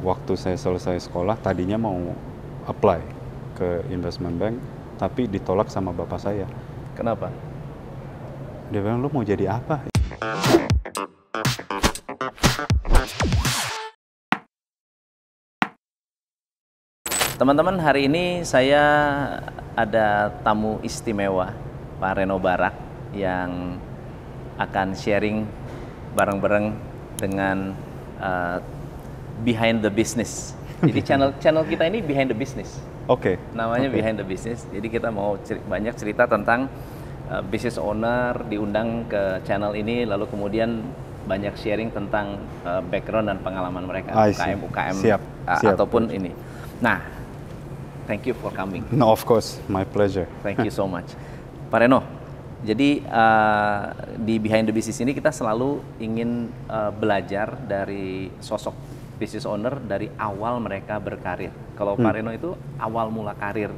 waktu saya selesai sekolah tadinya mau apply ke investment bank, tapi ditolak sama bapak saya. Kenapa? Dia bilang, lu mau jadi apa? Teman-teman, hari ini saya ada tamu istimewa, Pak Reno Barak, yang akan sharing bareng-bareng dengan Behind the Business. Jadi channel kita ini Behind the Business. Oke. Namanya Behind the Business. Jadi kita mau banyak cerita tentang business owner, diundang ke channel ini, lalu kemudian banyak sharing tentang background dan pengalaman mereka, UKM Siap. ataupun ini. Nah, thank you for coming. No, of course, my pleasure. Thank you so much. Pak Reno, jadi di Behind the Business ini kita selalu ingin belajar dari sosok business owner dari awal mereka berkarir. Kalau Pak Reno itu awal mula karir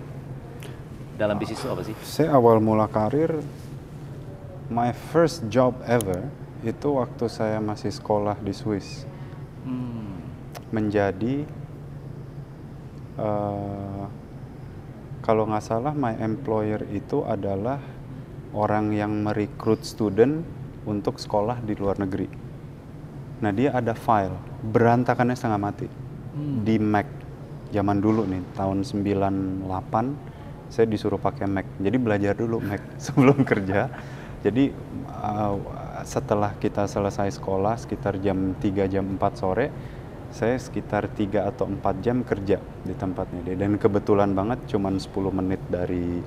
dalam bisnis itu apa sih? Saya awal mula karir, my first job ever, itu waktu saya masih sekolah di Swiss. Menjadi, kalau nggak salah, my employer itu adalah orang yang merekrut student untuk sekolah di luar negeri. Nah, dia ada file, berantakannya setengah mati, di Mac. Zaman dulu nih, tahun 98, saya disuruh pakai Mac. Jadi belajar dulu Mac sebelum kerja. Jadi setelah kita selesai sekolah, sekitar jam 3, jam 4 sore, saya sekitar 3 atau 4 jam kerja di tempatnya dia. Dan kebetulan banget cuman 10 menit dari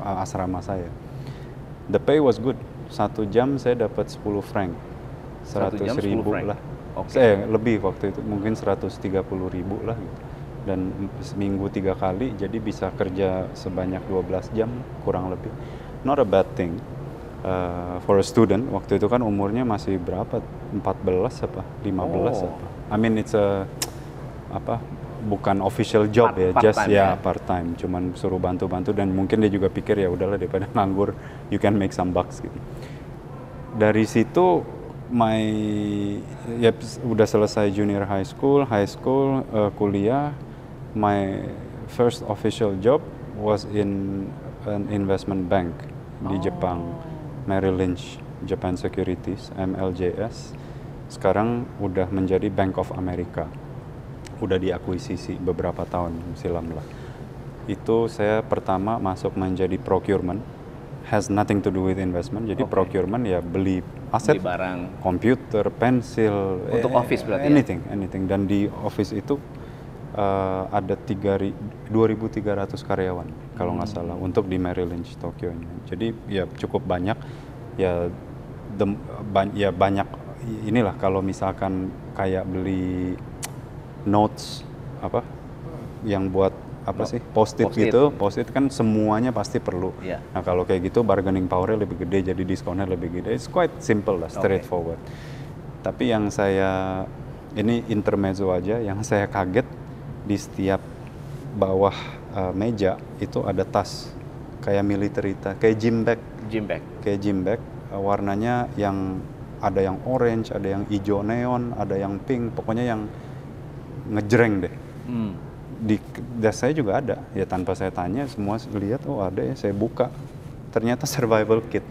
asrama saya. The pay was good. 1 jam saya dapat 10 franc. 100.000 lah. Okay. Saya lebih waktu itu, mungkin 130.000 lah gitu. Dan seminggu 3 kali, jadi bisa kerja sebanyak 12 jam kurang lebih. Not a bad thing for a student. Waktu itu kan umurnya masih berapa? 14 apa? 15 apa? I mean it's a bukan official job just part time. Cuman suruh bantu-bantu, dan mungkin dia juga pikir ya udahlah daripada nganggur, you can make some bucks gitu. Dari situ udah selesai junior high school, kuliah. My first official job was in an investment bank di Jepang, Merrill Lynch, Japan Securities, MLJS. Sekarang udah menjadi Bank of America. Udah diakuisisi beberapa tahun silam lah. Itu saya pertama masuk menjadi procurement. Has nothing to do with investment. Jadi procurement ya beli aset, beli barang, komputer, pensil, untuk office berarti anything. Dan di office itu ada 2.300 karyawan kalau nggak salah untuk di Merrill Lynch Tokyo-nya. Jadi ya cukup banyak ya, banyak inilah. Kalau misalkan kayak beli notes yang buat post-it gitu, post-it kan semuanya pasti perlu. Nah, kalau kayak gitu bargaining power-nya lebih gede, jadi diskonnya lebih gede. It's quite simple lah, straightforward. Tapi yang saya, ini intermezzo aja, yang saya kaget, di setiap bawah meja itu ada tas kayak military tas, kayak gym bag, warnanya yang ada yang orange, ada yang hijau neon, ada yang pink, pokoknya yang ngejreng deh. Di das saya juga ada, ya tanpa saya tanya semua lihat, oh ada ya, saya buka, ternyata survival kit.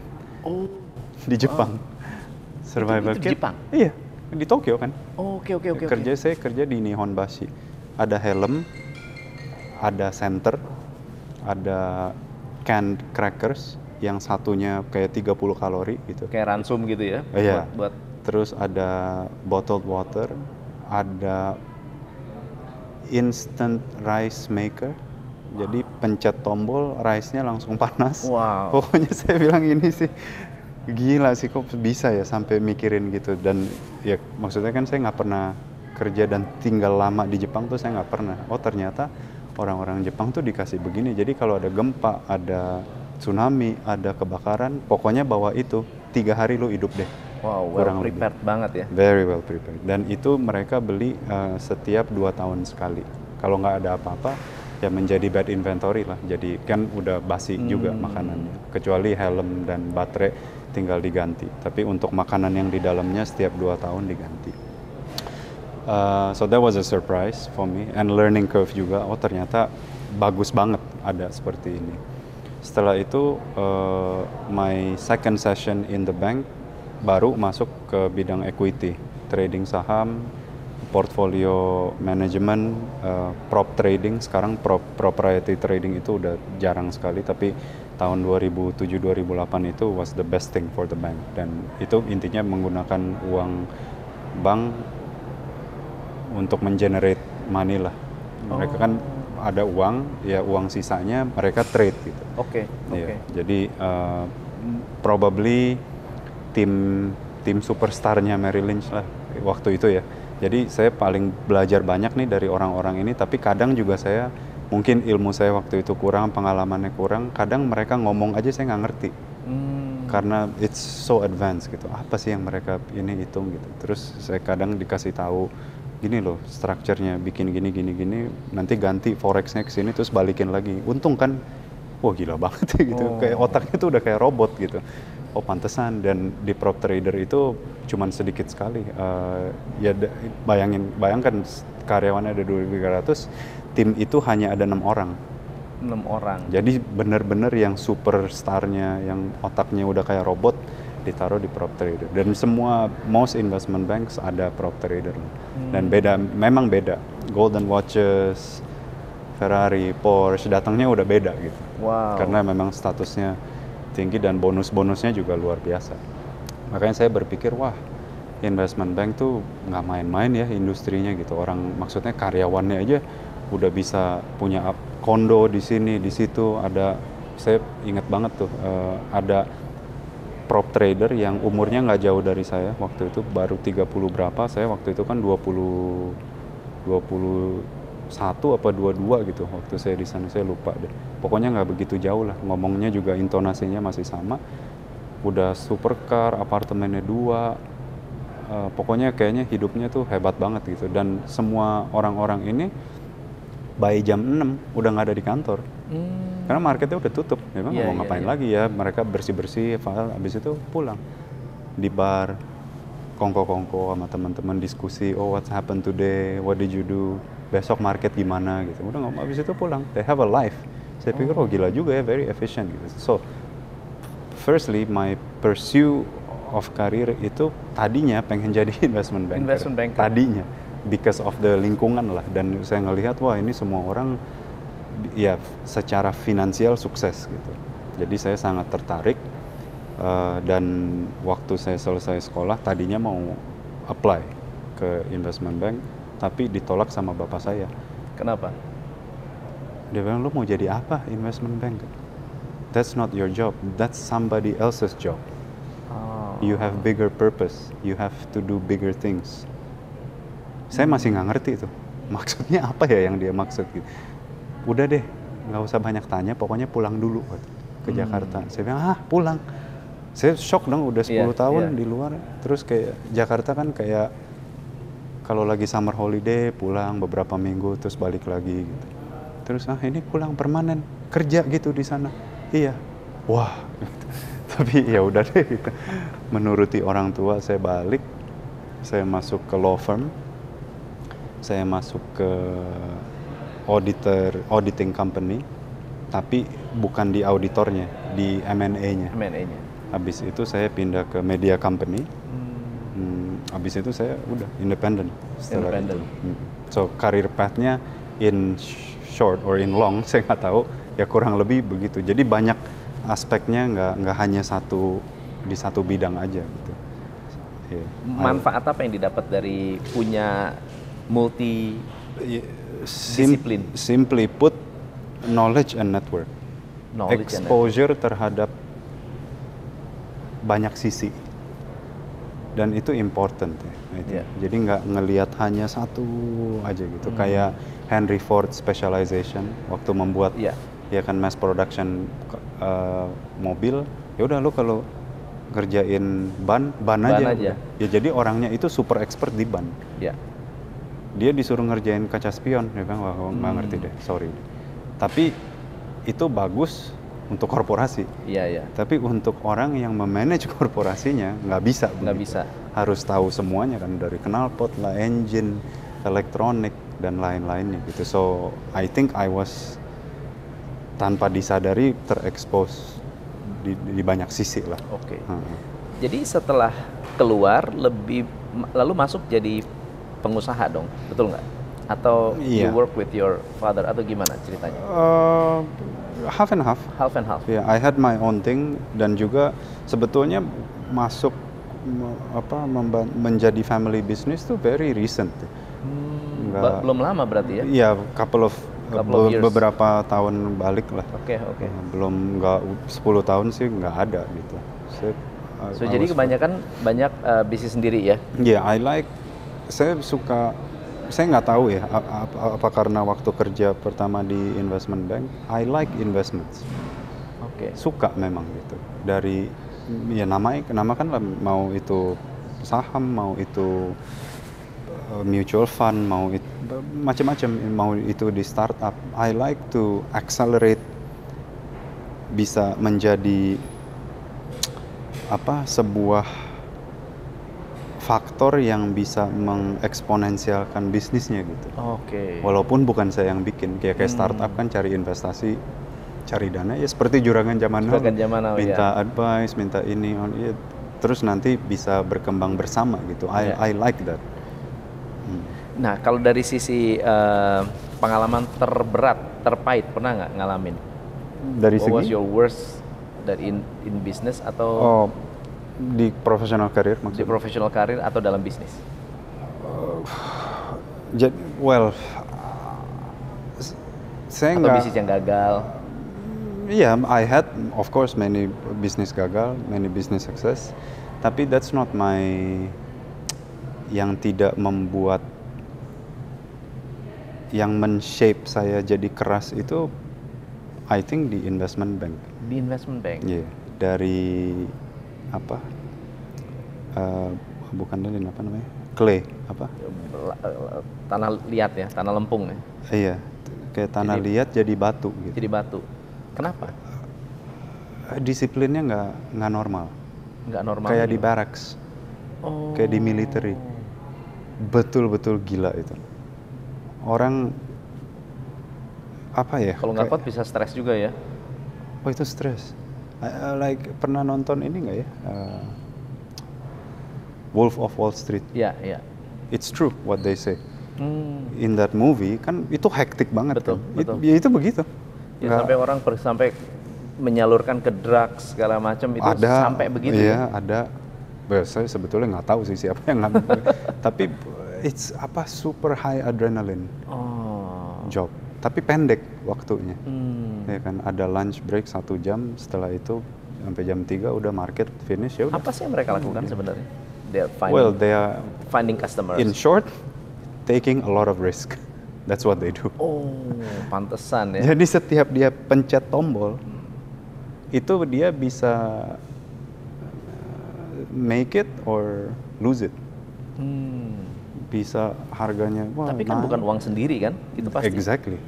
Di Jepang. Survival itu kit. Di Jepang? Iya, di Tokyo kan. Oke. Saya kerja di Nihonbashi. Ada helm, ada center, ada canned crackers yang satunya kayak 30 kalori gitu. Kayak ransum gitu ya? Iya. Buat. Terus ada bottled water, ada instant rice maker. Jadi pencet tombol, rice-nya langsung panas. Wow. Pokoknya saya bilang ini sih gila sih, kok bisa ya sampai mikirin gitu. Dan ya maksudnya kan saya nggak pernah kerja dan tinggal lama di Jepang tuh, saya nggak pernah. Oh ternyata orang-orang Jepang tuh dikasih begini. Jadi kalau ada gempa, ada tsunami, ada kebakaran, pokoknya bawa itu, 3 hari lu hidup deh. Wow, well prepared banget ya. Very well prepared. Dan itu mereka beli setiap 2 tahun sekali. Kalau nggak ada apa-apa, ya menjadi bad inventory lah. Jadi kan udah basi juga makanannya. Kecuali helm dan baterai tinggal diganti. Tapi untuk makanan yang di dalamnya setiap 2 tahun diganti. So that was a surprise for me and learning curve juga. Oh ternyata bagus banget ada seperti ini. Setelah itu my second session in the bank baru masuk ke bidang equity, trading saham, portfolio management, prop trading. Sekarang proprietary trading itu udah jarang sekali, tapi tahun 2007-2008 itu was the best thing for the bank. Dan itu intinya menggunakan uang bank untuk mengenerate money lah. Mereka kan ada uang, ya uang sisanya mereka trade gitu. Oke. Iya, jadi probably tim superstarnya Merrill Lynch lah waktu itu ya. Jadi saya paling belajar banyak nih dari orang-orang ini, tapi kadang juga saya mungkin ilmu saya waktu itu kurang, pengalamannya kurang, kadang mereka ngomong aja saya nggak ngerti. Karena it's so advanced gitu. Apa sih yang mereka ini hitung gitu. Terus saya kadang dikasih tahu gini loh, structure-nya bikin gini, nanti ganti forex-nya ke sini terus balikin lagi. Untung kan, wah gila banget ya gitu. Kayak otaknya tuh udah kayak robot gitu. Oh pantesan, dan di prop trader itu cuman sedikit sekali. Ya bayangkan karyawannya ada 2.300, tim itu hanya ada 6 orang. 6 orang. Jadi benar-benar yang superstarnya, yang otaknya udah kayak robot, ditaruh di prop trader. Dan semua most investment banks ada prop trader. Dan memang beda. Golden watches, Ferrari, Porsche, datangnya udah beda gitu. Wow. Karena memang statusnya tinggi dan bonus-bonusnya juga luar biasa. Makanya saya berpikir, wah investment bank tuh nggak main-main ya industrinya gitu. Orang maksudnya karyawannya aja udah bisa punya kondo di sini, di situ. Ada, saya ingat banget tuh, ada prop trader yang umurnya nggak jauh dari saya waktu itu, baru 30 berapa, saya waktu itu kan 21 apa 22 gitu waktu saya di sana, saya lupa deh. Pokoknya nggak begitu jauh lah, ngomongnya juga intonasinya masih sama. Udah supercar, apartemennya 2, pokoknya kayaknya hidupnya tuh hebat banget gitu. Dan semua orang-orang ini by jam 6 udah nggak ada di kantor. Karena marketnya udah tutup, memang mau ngapain lagi ya, mereka bersih-bersih, habis itu pulang. Di bar, kongko-kongko sama teman-teman diskusi, oh what's happened today, what did you do, besok market gimana gitu. Udah nggak, habis itu pulang, they have a life. Saya pikir, oh gila juga ya, very efficient gitu. So, firstly, my pursuit of career itu tadinya pengen jadi investment banker. Tadinya, because of the lingkungan lah. Dan saya ngelihat, wah ini semua orang ya secara finansial sukses gitu. Jadi saya sangat tertarik, dan waktu saya selesai sekolah tadinya mau apply ke investment bank, tapi ditolak sama bapak saya. Kenapa? Dia bilang, lu mau jadi apa investment bank? That's not your job, that's somebody else's job. You have bigger purpose, you have to do bigger things. Saya masih nggak ngerti tuh, maksudnya apa ya yang dia maksud gitu. Udah deh, nggak usah banyak tanya, pokoknya pulang dulu ke Jakarta. Saya bilang, pulang. Saya shock dong, udah 10 tahun di luar. Terus kayak Jakarta kan kayak kalau lagi summer holiday pulang beberapa minggu terus balik lagi gitu. Terus ini pulang permanen, kerja gitu di sana. Iya. Wah. Gitu. Tapi ya udah deh gitu. Menuruti orang tua saya balik. Saya masuk ke law firm. Saya masuk ke auditing company, tapi bukan di auditornya, di M&A-nya. Habis itu saya pindah ke media company. Habis itu saya udah independent setelah itu. So career path-nya in short or in long saya nggak tahu, ya kurang lebih begitu. Jadi banyak aspeknya, nggak hanya di satu bidang aja gitu. Manfaat apa yang didapat dari punya multi disiplin? Simply put, knowledge and network. Exposure terhadap banyak sisi. Dan itu important ya. Jadi nggak ngelihat hanya satu aja gitu. Kayak Henry Ford specialization waktu membuat ya kan mass production mobil. Ya udah lo kalau kerjain ban aja. Ya jadi orangnya itu super expert di ban. Dia disuruh ngerjain kaca spion, dia bilang, wah nggak ngerti deh, sorry. Tapi itu bagus untuk korporasi. Tapi untuk orang yang memanage korporasinya nggak bisa. Nggak bisa. Harus tahu semuanya kan, dari knalpot lah, engine, elektronik dan lain-lainnya gitu. So I think I was tanpa disadari terekspos di banyak sisi lah. Oke. Jadi setelah keluar lalu masuk jadi pengusaha dong, betul nggak? Atau you Iya. work with your father atau gimana ceritanya? Half and half. Half and half. Yeah, I had my own thing dan juga sebetulnya masuk menjadi family business tuh very recent. Belum lama berarti ya? Iya, couple of years. beberapa tahun balik lah. Oke. Belum, nggak 10 tahun sih nggak ada gitu. So jadi kebanyakan banyak bisnis sendiri ya? Yeah, saya nggak tahu ya apa karena waktu kerja pertama di investment bank, I like investments. Oke. Suka memang gitu. Dari ya nama kan lah, mau itu saham, mau itu mutual fund, mau itu macam-macam, mau itu di startup. I like to accelerate, bisa menjadi sebuah faktor yang bisa mengeksponensialkan bisnisnya gitu. Oke. Walaupun bukan saya yang bikin, kayak startup kan cari investasi, cari dana ya seperti juragan zaman now. Minta advice, minta ini, terus nanti bisa berkembang bersama gitu. I like that. Nah, kalau dari sisi pengalaman terpahit pernah nggak ngalamin? Dari What was your worst in business atau di professional career maksudnya? Di professional career atau dalam bisnis? Saya atau bisnis yang gagal? Yeah, I had of course many business gagal, many business success. Tapi that's not yang tidak membuat, yang men-shape saya jadi keras itu, I think di investment bank. Di investment bank? Iya, dari bukan dari clay, tanah liat ya, tanah lempung ya? Iya, kayak tanah liat jadi batu gitu. Jadi batu. Kenapa? Disiplinnya nggak normal. Nggak normal. Kayak di barracks, kayak di military. Betul-betul gila itu. Orang kalau nggak kuat bisa stres juga ya? Oh, itu stres. Pernah nonton ini nggak ya? Wolf of Wall Street. Iya. It's true what they say. In that movie kan itu hektik banget. Betul. Ya itu begitu. Ya, sampai orang sampai menyalurkan ke drugs segala macam itu sampai begitu. Iya, ada. Saya sebetulnya nggak tahu sih siapa yang ngambil. Tapi it's super high adrenaline job. Tapi pendek waktunya. Ya kan, ada lunch break 1 jam, setelah itu sampai jam 3 udah market finish ya udah. Apa sih yang mereka lakukan sebenarnya? They are finding customers. In short, taking a lot of risk. That's what they do. Pantesan ya. Jadi setiap dia pencet tombol, itu dia bisa make it or lose it. Bisa harganya. Tapi kan bukan uang sendiri kan? Itu pasti. Exactly.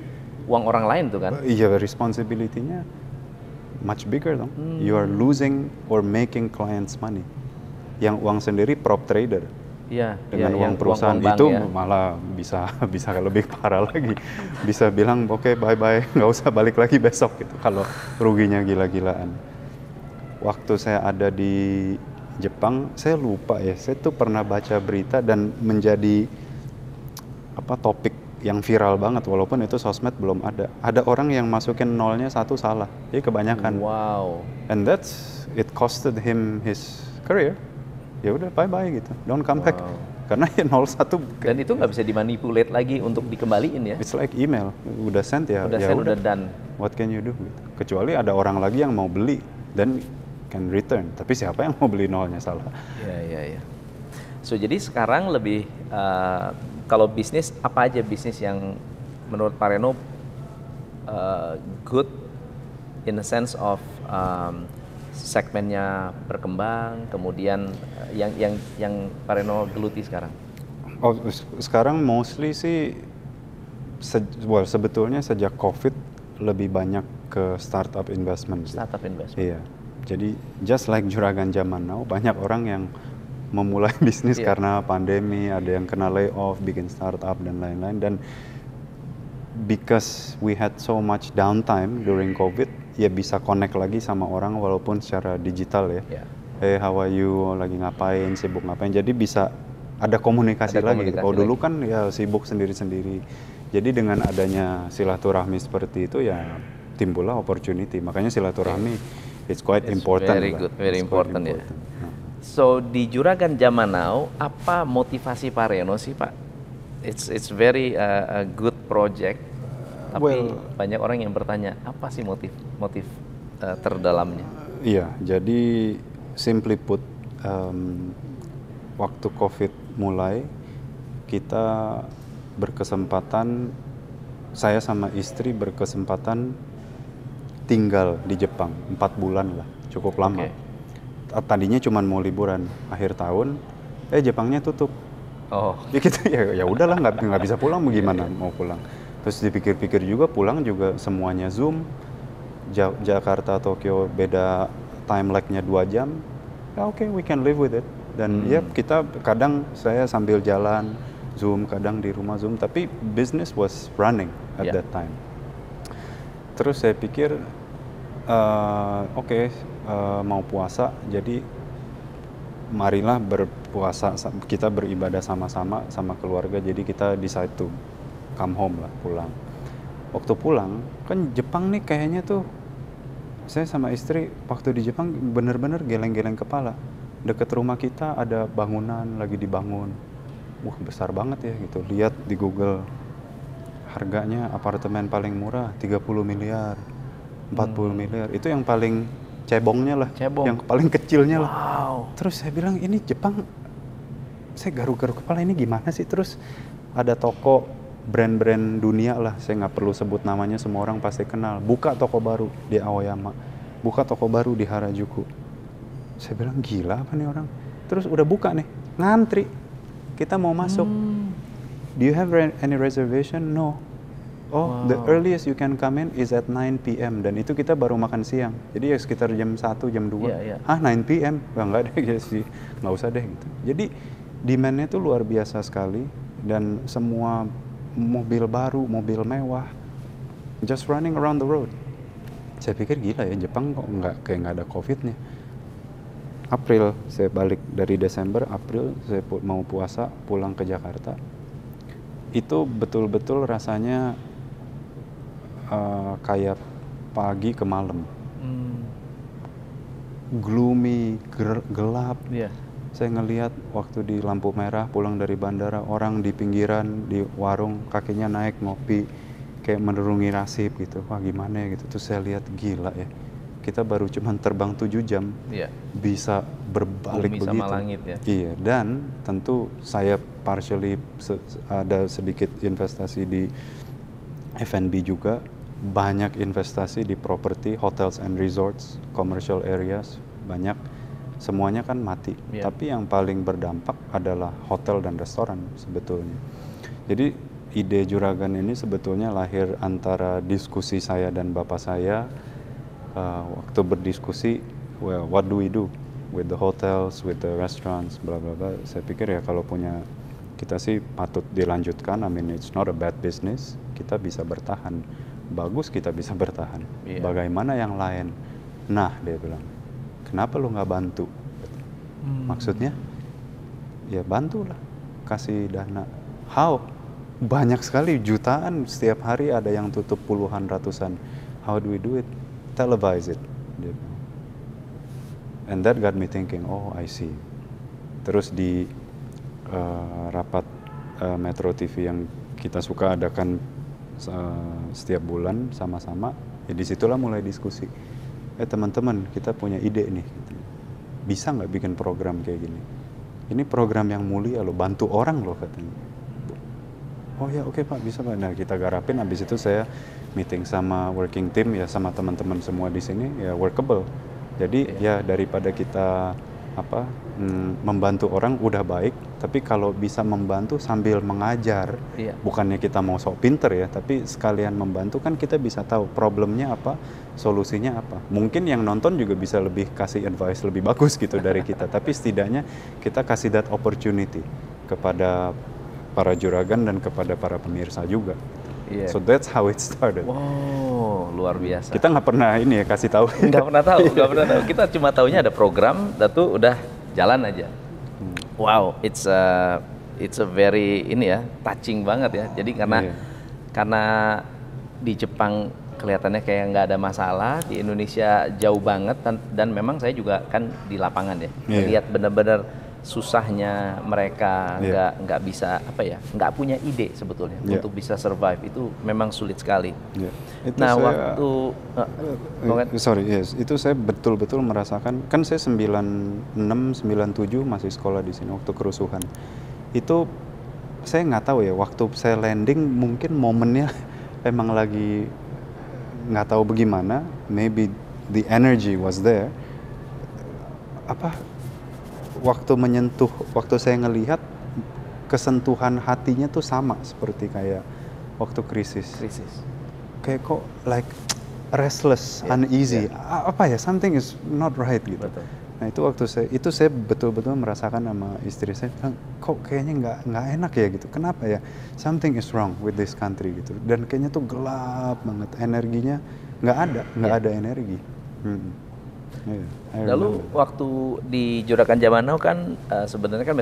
Uang orang lain tuh kan? Iya, responsibility-nya much bigger dong. You are losing or making clients money. Yang uang sendiri prop trader. Iya. Dengan uang perusahaan uang itu ya. malah bisa lebih parah lagi. Bisa bilang oke, bye-bye, nggak usah balik lagi besok gitu. Kalau ruginya gila-gilaan. Waktu saya ada di Jepang, saya lupa ya. Saya tuh pernah baca berita dan menjadi topik yang viral banget, walaupun itu sosmed belum ada. Ada orang yang masukin nolnya 1 salah, jadi kebanyakan. Wow. And it costed him his career. Ya udah, bye bye gitu, don't come back. Karena ya 01. Dan itu nggak bisa dimanipulate lagi untuk dikembaliin ya? It's like email, udah send ya. Udah done. What can you do? Gitu. Kecuali ada orang lagi yang mau beli, then can return. Tapi siapa yang mau beli nolnya salah? Iya. So jadi sekarang lebih kalau bisnis, apa aja bisnis yang menurut Pak Reno good in the sense of segmennya berkembang, kemudian yang Pak Reno geluti sekarang? Sekarang mostly sih, sebetulnya sejak COVID lebih banyak ke startup investment. Startup investment. Iya. Jadi just like juragan zaman now, banyak orang yang memulai bisnis Iya. karena pandemi, ada yang kena layoff, bikin startup dan lain-lain. Dan because we had so much downtime during COVID, ya bisa connect lagi sama orang walaupun secara digital ya. Iya. Hey, how are you? Lagi ngapain? Sibuk ngapain? Jadi bisa ada komunikasi Ada lagi. komunikasi Kalau dulu lagi. kan ya sibuk sendiri-sendiri. Jadi dengan adanya silaturahmi seperti itu ya timbullah opportunity. Makanya silaturahmi it's quite important Very lah. good, very It's quite important ya. Nah. So di Juragan Zaman Now, apa motivasi Pak Reno sih Pak? It's very a good project. Tapi Well, banyak orang yang bertanya apa sih motif terdalamnya? Iya, jadi simply put, waktu COVID mulai, kita berkesempatan, saya sama istri berkesempatan tinggal di Jepang 4 bulan lah, cukup lama. Oke. Tadinya cuma mau liburan akhir tahun, Jepangnya tutup. Oh, Ya kita ya udahlah nggak bisa pulang, bagaimana mau pulang. Terus dipikir-pikir juga pulang juga semuanya Zoom. Jakarta Tokyo beda time lag-nya 2 jam. Ya oke, we can live with it. Dan ya kita kadang saya sambil jalan Zoom, kadang di rumah Zoom, tapi business was running at Yeah. that time. Terus saya pikir mau puasa, jadi marilah berpuasa, kita beribadah sama-sama sama keluarga, jadi kita decide to come home lah, pulang. Waktu pulang, kan Jepang nih kayaknya tuh, saya sama istri waktu di Jepang bener-bener geleng-geleng kepala. Deket rumah kita ada bangunan lagi dibangun. Wah besar banget ya gitu, lihat di Google. Harganya apartemen paling murah 30 miliar, 40 miliar. Itu yang paling cebongnya lah, Cebong. yang paling kecilnya lah. wow. Terus saya bilang ini Jepang, saya garuk-garuk kepala ini gimana sih. Terus ada toko brand-brand dunia lah, saya nggak perlu sebut namanya, semua orang pasti kenal. Buka toko baru di Aoyama, buka toko baru di Harajuku. Saya bilang gila apa nih orang. Terus udah buka nih, ngantri, kita mau masuk. Do you have any reservation? No. Oh, the earliest you can come in is at 9 p.m. Dan itu kita baru makan siang. Jadi ya sekitar jam 1, jam 2. Iya, iya. 9 p.m. Enggak deh ya sih, nggak usah deh gitu. Jadi demand-nya tuh luar biasa sekali. Dan semua mobil baru, mobil mewah, just running around the road. Saya pikir gila ya, Jepang kok nggak ada COVID-nya. April, saya balik dari Desember, April saya mau puasa, pulang ke Jakarta. Itu betul-betul rasanya kayak pagi ke malam. Gloomy, gelap. Iya. Saya ngelihat waktu di lampu merah pulang dari bandara, orang di pinggiran, di warung, kakinya naik ngopi, kayak menurungi nasib gitu. Wah gimana ya gitu. Terus saya lihat gila ya, kita baru cuman terbang 7 jam, Iya. bisa berbalik Bumi begitu. sama langit ya. Iya, dan tentu saya partially ada sedikit investasi di F&B juga, banyak investasi di property, hotels and resorts, commercial areas, banyak. Semuanya kan mati, Iya. tapi yang paling berdampak adalah hotel dan restoran sebetulnya. Jadi ide Juragan ini sebetulnya lahir antara diskusi saya dan bapak saya. Waktu berdiskusi, well, what do we do with the hotels, with the restaurants, bla bla bla. Saya pikir ya kalau punya kita sih patut dilanjutkan. I mean it's not a bad business. Kita bisa bertahan, bagus kita bisa bertahan. Iya. Bagaimana yang lain? Nah dia bilang, kenapa lu nggak bantu? Maksudnya, ya bantulah, kasih dana. How? Banyak sekali, jutaan setiap hari, ada yang tutup puluhan, ratusan. How do we do it? Televise it. Dia bilang. And that got me thinking, oh I see. Terus di rapat Metro TV yang kita suka adakan setiap bulan sama-sama, ya disitulah mulai diskusi. Teman-teman, kita punya ide nih. Bisa nggak bikin program kayak gini? Ini program yang mulia loh, bantu orang loh katanya. Oh ya oke Pak, bisa Pak. Nah kita garapin, habis itu saya meeting sama working team ya, sama teman-teman semua di sini, ya workable. Jadi ya daripada kita membantu orang udah baik, tapi kalau bisa membantu sambil mengajar, bukannya kita mau sok pinter ya, tapi sekalian membantu kan kita bisa tahu problemnya apa, solusinya apa. Mungkin yang nonton juga bisa lebih kasih advice lebih bagus gitu dari kita, tapi setidaknya kita kasih that opportunity kepada para juragan dan kepada para pemirsa juga. So that's how it started. Wow, luar biasa. Kita nggak pernah ini ya kasih tahu. Nggak pernah tahu. Kita cuma taunya ada program, lalu udah jalan aja. Wow, it's a very ini ya, touching banget ya. Jadi karena di Jepang kelihatannya kayak nggak ada masalah, di Indonesia jauh banget dan memang saya juga kan di lapangan ya, lihat benar-benar susahnya mereka, nggak bisa nggak punya ide sebetulnya untuk bisa survive, itu memang sulit sekali. Nah itu saya betul-betul merasakan, kan saya 96, 97 masih sekolah di sini waktu kerusuhan. Itu saya nggak tahu ya, waktu saya landing mungkin momennya emang lagi nggak tahu bagaimana, maybe the energy was there. Waktu saya ngelihat, kesentuhan hatinya tuh sama seperti kayak waktu krisis. Kayak kok like restless, uneasy. Something is not right gitu. Betul. Nah itu saya betul-betul merasakan sama istri saya, bilang, kok kayaknya nggak enak ya gitu. Kenapa ya? Something is wrong with this country gitu. Dan kayaknya tuh gelap banget, energinya nggak ada energi. Lalu waktu di Juragan Zaman Now kan sebenarnya kan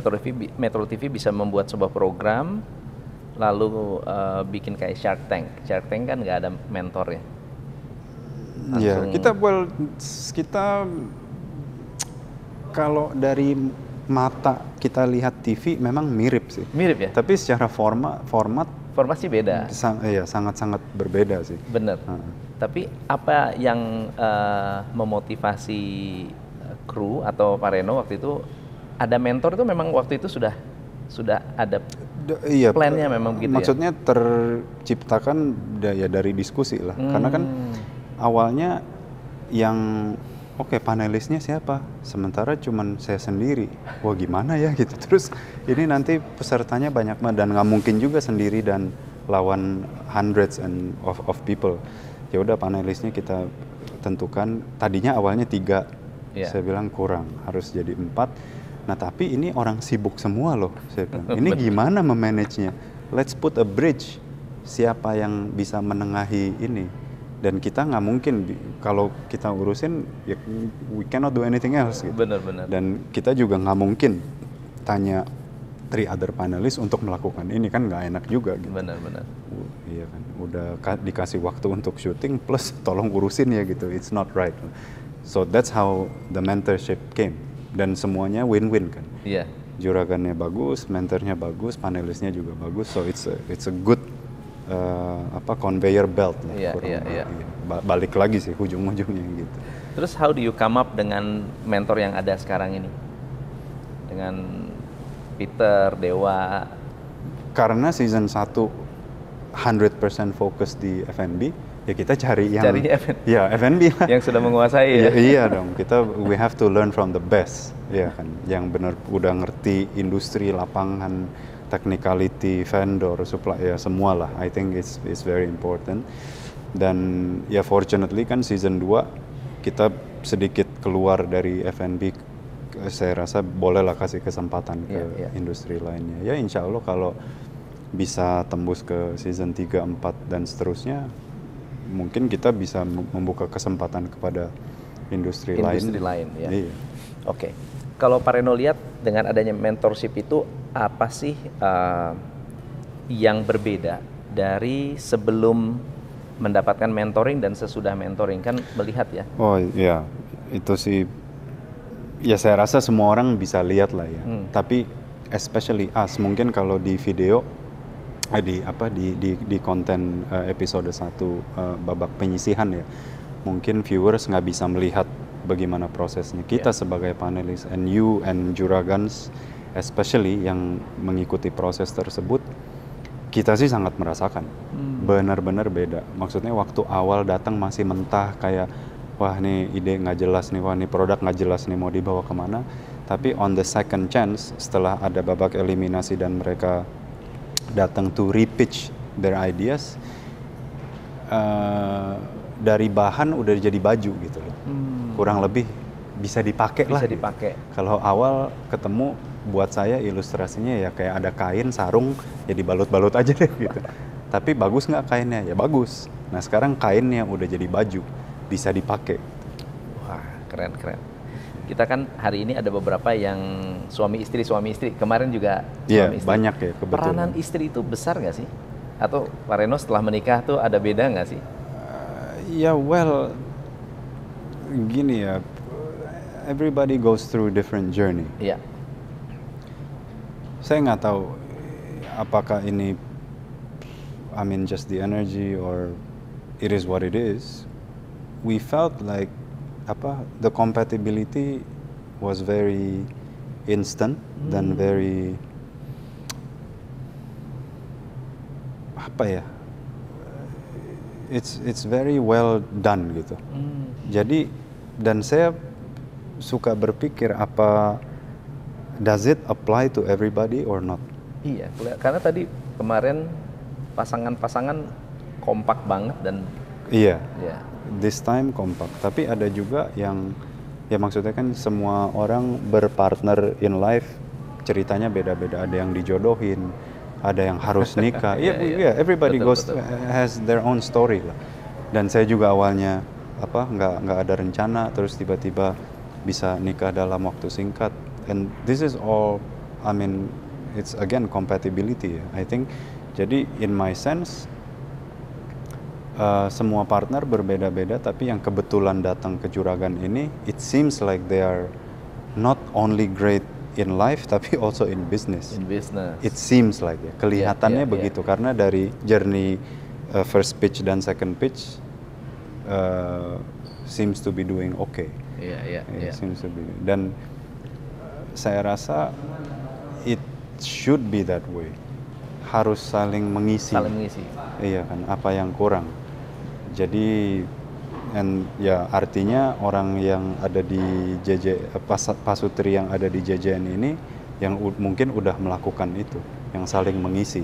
Metro TV bisa membuat sebuah program, lalu bikin kayak Shark Tank. Shark Tank kan nggak ada mentor ya. Kita kalau dari mata kita lihat TV memang mirip sih. Mirip ya. Tapi secara format sih beda. Sangat-sangat berbeda sih. Bener. Tapi apa yang memotivasi kru atau Pak Reno waktu itu ada mentor itu memang waktu itu sudah ada plannya memang begitu. Maksudnya terciptakan dari diskusi lah. Karena kan awalnya yang panelisnya siapa? Sementara cuman saya sendiri. Wah gimana ya gitu. Terus ini nanti pesertanya banyak banget dan nggak mungkin juga sendiri dan lawan hundreds of people. Ya udah panelisnya kita tentukan. Tadinya awalnya 3, saya bilang kurang, harus jadi 4. Nah tapi ini orang sibuk semua loh, saya bilang. Ini gimana memanagenya? Let's put a bridge. Siapa yang bisa menengahi ini? Dan kita nggak mungkin kalau kita urusin, ya we cannot do anything else. Gitu. Benar. Dan kita juga nggak mungkin tanya 3 other panelis untuk melakukan ini, kan nggak enak juga. Gitu. Benar. Iya kan, udah dikasih waktu untuk syuting plus tolong urusin ya gitu, it's not right. So that's how the mentorship came, dan semuanya win-win kan. Juragannya bagus, mentornya bagus, panelisnya juga bagus, so it's a good conveyor belt lah. Balik lagi sih ujung-ujungnya gitu. Terus how do you come up dengan mentor yang ada sekarang ini? Dengan Peter, Dewa? Karena season 1 100% fokus di F&B, ya kita cari yang F&B lah. Yang sudah menguasai ya. Iya dong, we have to learn from the best, ya kan. Yang benar udah ngerti industri, lapangan, technicality, vendor, supply, ya semua lah. I think it's very important. Dan ya fortunately kan season 2 kita sedikit keluar dari F&B, saya rasa bolehlah kasih kesempatan ke industri lainnya. Ya insya Allah kalau bisa tembus ke season 3, 4 dan seterusnya, mungkin kita bisa membuka kesempatan kepada industri lain ya. Oke. Kalau Pak Reno lihat dengan adanya mentorship itu apa sih yang berbeda dari sebelum mendapatkan mentoring dan sesudah mentoring, kan melihat ya? Oh iya, itu sih ya saya rasa semua orang bisa lihat lah ya. Tapi especially us, mungkin kalau di video di konten episode 1 babak penyisihan ya, mungkin viewers nggak bisa melihat bagaimana prosesnya. Kita sebagai panelis and you and juragans especially yang mengikuti proses tersebut, kita sih sangat merasakan. Benar-benar beda. Maksudnya waktu awal datang masih mentah, kayak wah nih ide nggak jelas nih, wah nih produk nggak jelas nih mau dibawa kemana. Tapi on the second chance, setelah ada babak eliminasi dan mereka datang to repitch their ideas, dari bahan udah jadi baju gitu loh. Kurang lebih bisa dipakai lah. Bisa dipakai. Kalau awal ketemu, buat saya ilustrasinya ya kayak ada kain, sarung, ya dibalut-balut aja deh gitu. Tapi bagus nggak kainnya? Ya bagus. Nah sekarang kainnya udah jadi baju, bisa dipakai. Wah, keren. Kita kan hari ini ada beberapa yang suami istri. Kemarin juga Iya, suami istri. banyak ya kebetulan. Peranan istri itu besar nggak sih? Atau Pak Reno setelah menikah tuh ada beda nggak sih? Ya well, gini ya, everybody goes through different journey. Iya. Saya nggak tahu apakah ini, I mean just the energy or it is what it is. We felt like the compatibility was very instant dan very it's very well done gitu. Jadi dan saya suka berpikir does it apply to everybody or not? Iya, karena tadi kemarin pasangan-pasangan kompak banget dan Iya. ya. This time kompak. Tapi ada juga yang ya maksudnya kan semua orang berpartner in life ceritanya beda-beda. Ada yang dijodohin, ada yang harus nikah. Iya, everybody Betul. has their own story lah. Dan saya juga awalnya nggak ada rencana, terus tiba-tiba bisa nikah dalam waktu singkat. And this is all, I mean, it's again compatibility ya. I think jadi in my sense semua partner berbeda-beda, tapi yang kebetulan datang ke Juragan ini, it seems like they are not only great in life tapi also in business. In business. It seems like ya, kelihatannya begitu karena dari journey first pitch dan second pitch seems to be doing okay. Iya. Seems to be. Dan saya rasa it should be that way. Harus saling mengisi. Iya kan, apa yang kurang. Jadi ya artinya orang yang ada di pasutri yang ada di JJN ini yang mungkin udah melakukan itu, yang saling mengisi.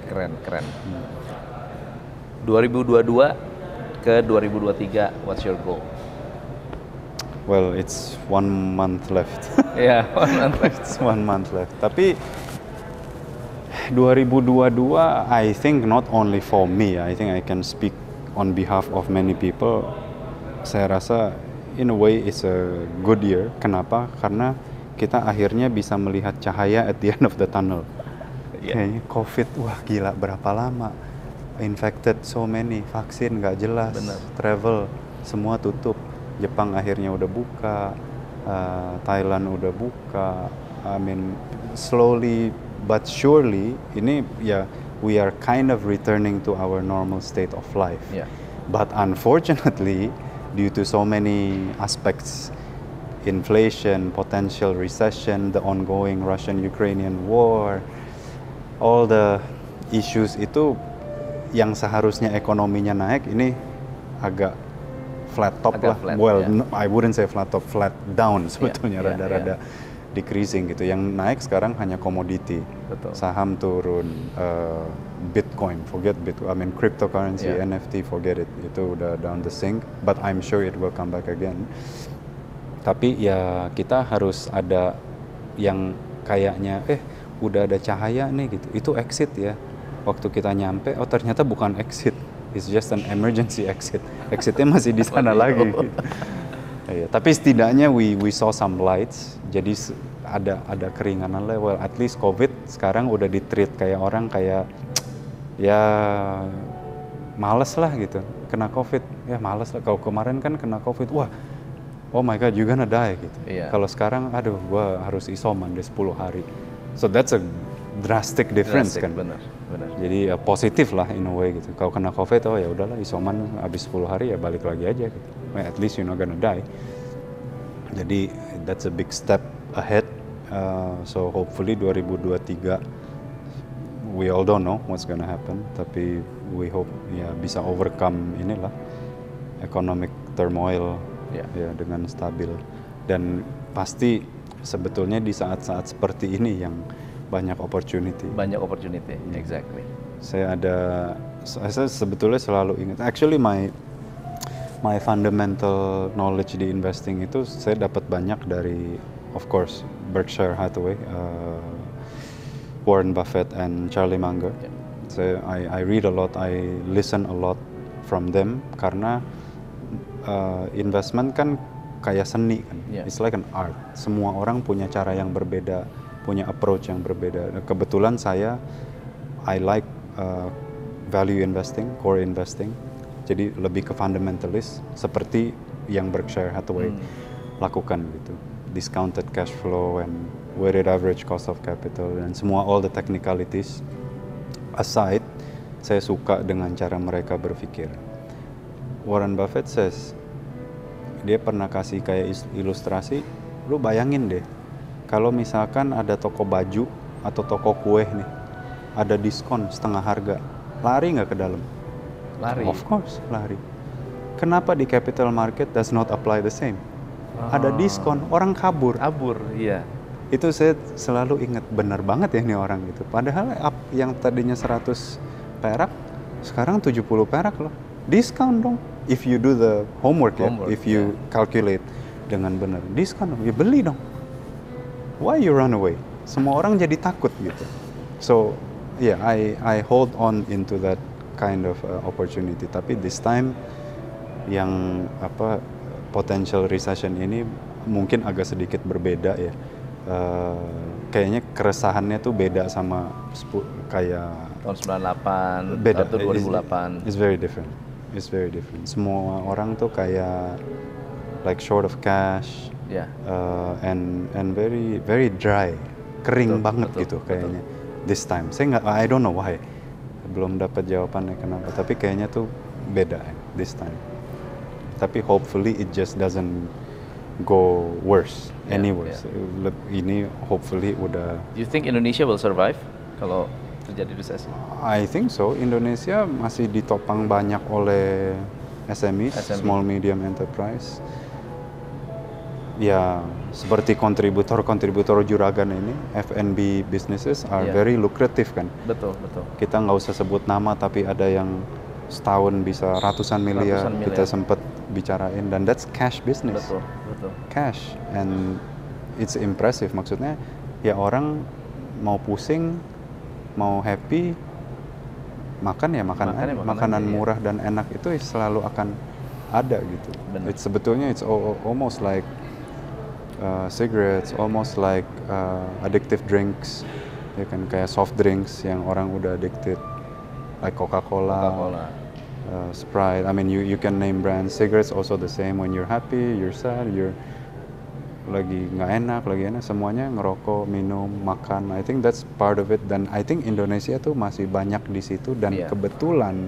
Keren. 2022 ke 2023, what's your goal? Well, it's 1 month left. Yeah, 1 month left. It's 1 month left. Tapi 2022, I think not only for me, I think I can speak on behalf of many people. Saya rasa in a way it's a good year. Kenapa? Karena kita akhirnya bisa melihat cahaya at the end of the tunnel. Kayaknya COVID, wah gila berapa lama? Infected so many, vaksin nggak jelas, Bener. travel semua tutup. Jepang akhirnya udah buka, Thailand udah buka. I mean slowly but surely ini ya we are kind of returning to our normal state of life. Yeah. But unfortunately, due to so many aspects, inflation, potential recession, the ongoing Russian-Ukrainian war, all the issues itu yang seharusnya ekonominya naik ini agak flat top lah. I wouldn't say flat top, flat down sebetulnya, rada-rada decreasing gitu. Yang naik sekarang hanya komoditi. Betul. Saham turun, Bitcoin, forget Bitcoin. I mean cryptocurrency, NFT, forget it. Itu udah down the sink, but I'm sure it will come back again. Tapi ya kita harus ada yang kayaknya udah ada cahaya nih gitu. Itu exit ya. Waktu kita nyampe, ternyata bukan exit. It's just an emergency exit. Exitnya masih di sana lagi. Gitu. Ya, tapi setidaknya we saw some lights. Jadi ada keringanan lah. Well, at least COVID sekarang udah di-treat kayak orang kayak ya males lah gitu. Kena COVID, ya males lah. Kalau kemarin kan kena COVID, wah, oh my God, you're gonna die gitu. Yeah. Kalau sekarang, aduh, gua harus isoman deh 10 hari. So that's a drastic difference kan. Benar. Jadi ya positif lah in a way gitu. Kalau kena COVID, oh ya udahlah isoman habis 10 hari ya balik lagi aja gitu. Well, at least you're not gonna die. Jadi that's a big step ahead. So hopefully 2023 we all don't know what's gonna happen. Tapi we hope ya bisa overcome inilah economic turmoil ya dengan stabil. Dan pasti sebetulnya di saat-saat seperti ini yang banyak opportunity. Banyak opportunity, exactly. Saya sebetulnya selalu ingat. Actually my fundamental knowledge di investing itu saya dapat banyak dari, of course, Berkshire Hathaway, Warren Buffett and Charlie Munger. So I read a lot, I listen a lot from them karena investment kan kayak seni kan. It's like an art. Semua orang punya cara yang berbeda, punya approach yang berbeda. Kebetulan I like value investing, core investing. Jadi lebih ke fundamentalist seperti yang Berkshire Hathaway lakukan gitu. Discounted cash flow and weighted average cost of capital dan semua all the technicalities aside, saya suka dengan cara mereka berpikir. Warren Buffett dia pernah kasih kayak ilustrasi, lu bayangin deh, kalau misalkan ada toko baju atau toko kue nih, ada diskon setengah harga, lari nggak ke dalam? Lari. Of course, lari. Kenapa di capital market does not apply the same? Ada diskon, orang kabur. Kabur, iya. Itu saya selalu ingat, benar banget ya ini orang gitu. Padahal yang tadinya 100 perak, sekarang 70 perak loh. Diskon dong. If you do the homework ya, if you calculate dengan benar, diskon dong, ya beli dong. Why you run away? Semua orang jadi takut gitu. So, yeah, I hold on into that kind of opportunity. Tapi this time yang potential recession ini mungkin agak sedikit berbeda ya. Kayaknya keresahannya tuh beda sama kayak tahun 98, beda. atau 2008. It's very different. It's very different. Semua orang tuh kayak like short of cash, and very very dry, kering banget gitu kayaknya. This time, I don't know why. Belum dapat jawabannya kenapa. Tapi kayaknya tuh beda this time. Tapi hopefully it just doesn't go worse, any worse. Ini hopefully udah. Do you think Indonesia will survive kalau terjadi resesi? I think so. Indonesia masih ditopang banyak oleh SME, small medium enterprise. Ya, seperti kontributor juragan ini, F&B businesses are very lucrative kan. Betul. Kita nggak usah sebut nama, tapi ada yang setahun bisa ratusan miliar. Kita sempat bicarain, dan that's cash business. Betul. Cash, and it's impressive. Maksudnya, ya orang mau pusing, mau happy, makanan murah dan enak itu selalu akan ada gitu. Sebetulnya it's almost like cigarettes, almost like addictive drinks, ya kan, kayak soft drinks yang orang udah addicted, like Coca-Cola. Sprite. I mean, you can name brands. Cigarettes also the same. When you're happy, you're sad, you're lagi nggak enak, semuanya ngerokok, minum, makan. I think that's part of it. Dan I think Indonesia tuh masih banyak di situ. Dan kebetulan,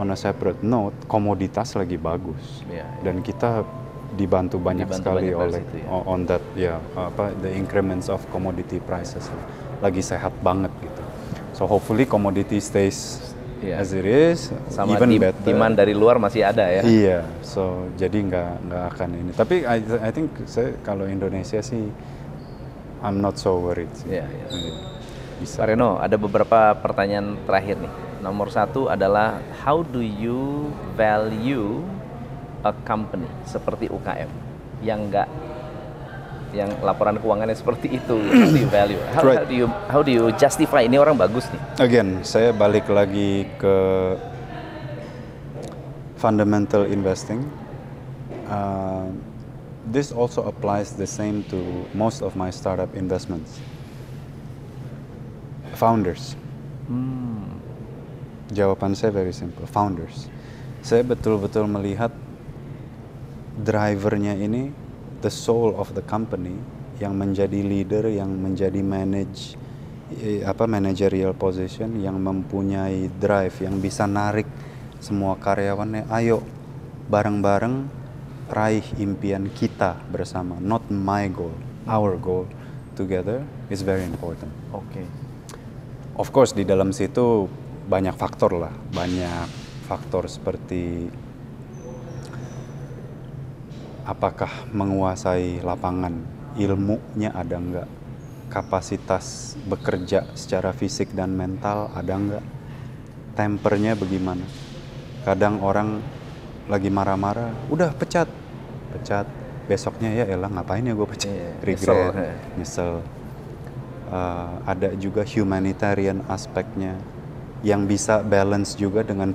on a separate note, komoditas lagi bagus. Dan kita dibantu banyak sekali oleh on that, the increments of commodity prices lagi sehat banget gitu. So hopefully commodity stays as it is, sama even better. Demand dari luar masih ada ya. Iya, so jadi nggak akan ini. Tapi I think kalau Indonesia sih, I'm not so worried sih. Pak Reno, ada beberapa pertanyaan terakhir nih. Nomor 1 adalah, how do you value a company seperti UKM yang laporan keuangannya seperti itu? How do you value? How do you justify ini orang bagus nih? Again, saya balik lagi ke fundamental investing. This also applies the same to most of my startup investments. Founders. Jawaban saya very simple. Founders. Saya betul-betul melihat drivernya ini, the soul of the company, yang menjadi leader, yang menjadi managerial position, yang mempunyai drive, yang bisa narik semua karyawannya, ayo bareng-bareng raih impian kita bersama, not my goal, our goal together is very important. Okay. Of course di dalam situ banyak faktor seperti apakah menguasai lapangan ilmunya ada nggak, kapasitas bekerja secara fisik dan mental ada nggak, tempernya bagaimana. Kadang orang lagi marah-marah, udah pecat, besoknya ya elah ngapain ya gue pecat, regret, nyesel. Ada juga humanitarian aspeknya yang bisa balance juga dengan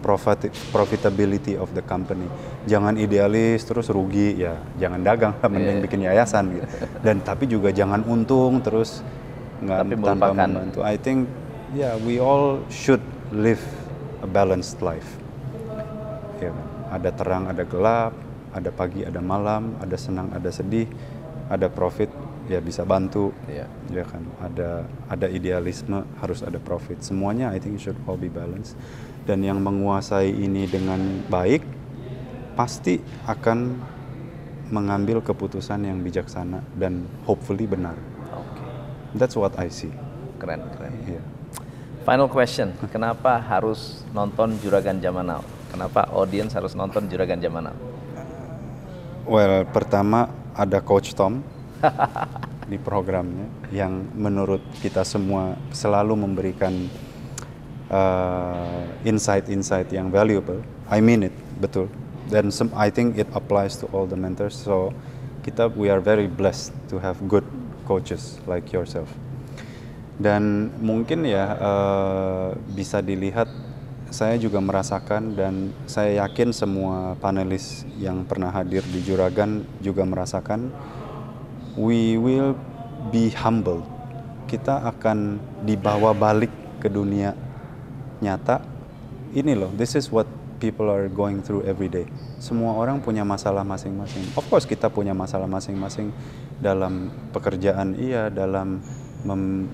profitability of the company. Jangan idealis terus rugi, ya jangan dagang, mending bikin yayasan gitu. Dan tapi juga jangan untung terus nggak tanpa membantu. I think we all should live a balanced life. Ya, ada terang, ada gelap, ada pagi, ada malam, ada senang, ada sedih, ada profit, ya bisa bantu, ya kan. Ada idealisme, harus ada profit. Semuanya I think should all be balanced. Dan yang menguasai ini dengan baik pasti akan mengambil keputusan yang bijaksana dan hopefully benar. That's what I see. Keren. Yeah. Final question, kenapa harus nonton Juragan Zaman Now? Kenapa audience harus nonton Juragan Zaman Now? Well, pertama ada Coach Tom di programnya yang menurut kita semua selalu memberikan insight-insight yang valuable. I mean it, betul. Dan I think it applies to all the mentors. So we are very blessed to have good coaches like yourself. Dan mungkin bisa dilihat, saya juga merasakan dan saya yakin semua panelis yang pernah hadir di Juragan juga merasakan, we will be humbled. Kita akan dibawa balik ke dunia nyata. Ini loh, this is what people are going through every day. Semua orang punya masalah masing-masing. Of course kita punya masalah masing-masing dalam pekerjaan, dalam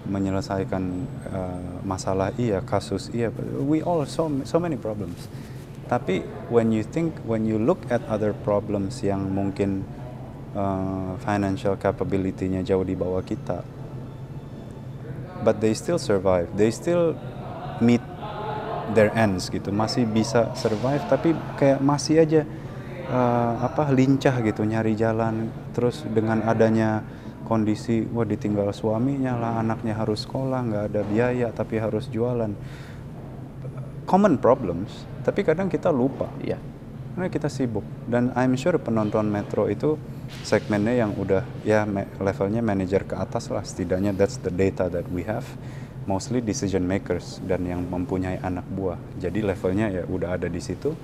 menyelesaikan masalah, kasus, we all so many problems. Tapi when you look at other problems yang mungkin financial capability-nya jauh di bawah kita, but they still survive, they still meet their ends gitu, masih bisa survive, tapi kayak masih aja lincah gitu nyari jalan. Terus dengan adanya kondisi, ditinggal suaminya lah, anaknya harus sekolah, nggak ada biaya tapi harus jualan. Common problems, tapi kadang kita lupa. Karena kita sibuk. Dan I'm sure penonton Metro itu segmennya yang udah levelnya manajer ke atas lah, setidaknya that's the data that we have. Mostly decision makers dan yang mempunyai anak buah. Jadi levelnya udah ada di situ.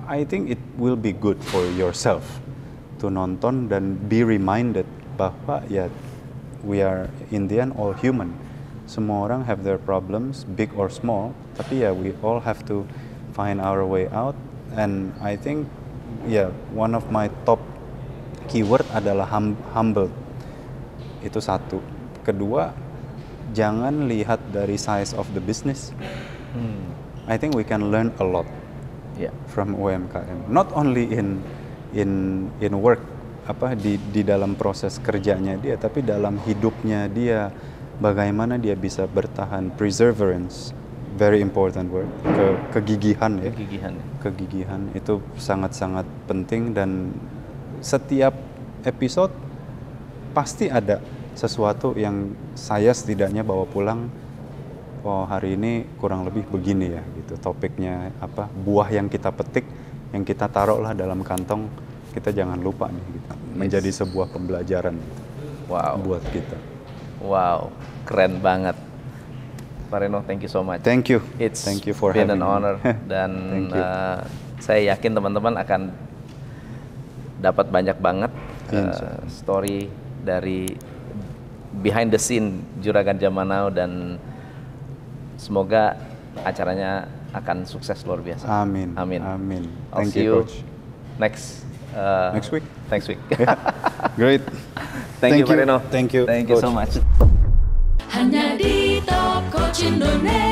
I think it will be good for yourself to nonton dan be reminded bahwa we are in the end all human. Semua orang have their problems, big or small, tapi we all have to find our way out. And I think one of my top keyword adalah humble. Itu satu. Kedua, jangan lihat dari size of the business. I think we can learn a lot from UMKM. Not only in work, di dalam proses kerjanya dia, tapi dalam hidupnya dia, bagaimana dia bisa bertahan. Perseverance, very important word. Kegigihan Kegigihan itu sangat-sangat penting. Dan setiap episode pasti ada sesuatu yang saya setidaknya bawa pulang. Hari ini kurang lebih begini ya gitu. Topiknya buah yang kita petik, yang kita taruhlah dalam kantong, kita jangan lupa nih gitu. Menjadi sebuah pembelajaran gitu. Buat kita. Wow, keren banget. Pak Reno, thank you so much. Thank you. Thank you for been having an honor. Dan saya yakin teman-teman akan dapat banyak banget story dari behind the scene Juragan Zaman Now, dan semoga acaranya akan sukses luar biasa. Amin. I'll see you, Coach. Next week. Next week. Great. Thank you, Pak Reno. Thank you so much. Hanya di Top Coach Indonesia.